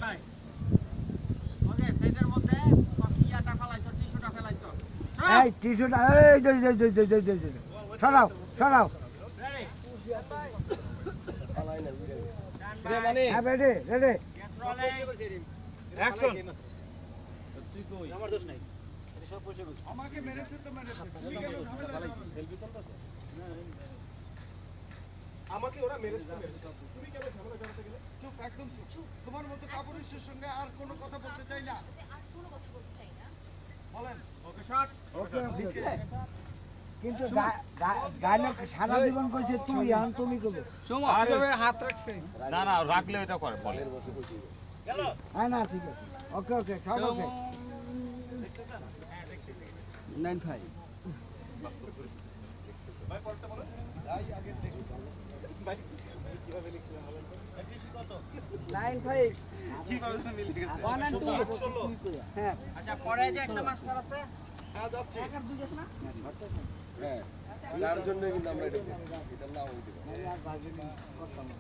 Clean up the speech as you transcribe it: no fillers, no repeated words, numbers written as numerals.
নাই ওকে সেটার মধ্যে ইয়াটা ফেলাইছো টিস্যুটা ফেলাইছো এই টিস্যুটা এই যে সরাও সরাও রেডি হ্যাঁ রেডি রেডি অ্যাকশন তুই কই আমার দোষ নাই এটা সব পয়সা করছিস আমাকে মেরেছে তো মেরেছে তুমি কেন ঝামেলা সেলফি তুলতাছ আমাকে ওরা মেরেছে তো মেরেছে তুমি কেন ঝামেলা করতে গেলে চুপ একদম চুপ তোমার মতো কাপুরুষের সঙ্গে আর কোনো কথা বলতে চাই না আর কোনো কথা বলতে চাই না বলেন ওকে শট ওকে কিন্তু গায়ক সারা জীবন কইছে তুই এখন তুমি কবে আরে হাত রাখছে না না রাখলে এটা করে বলে গেল হ্যাঁ না ঠিক আছে ওকে ওকে সব ওকে 95 ভাই পড়তে বলো ভাই আগে দেখি ভাই কিভাবে লিখছিলাম বলেন তো টিস্যু কত 95 কিভাবে মিলে গেছে 1 and 2 হ্যাঁ আচ্ছা পরে যে একটা মাস্টার আছে হ্যাঁ যাচ্ছি এক আর দুই আছে না হ্যাঁ যার জন্য কিন্তু আমরা এটা করছি এটার নাম ওই দিলাম আর বাকি করতাম না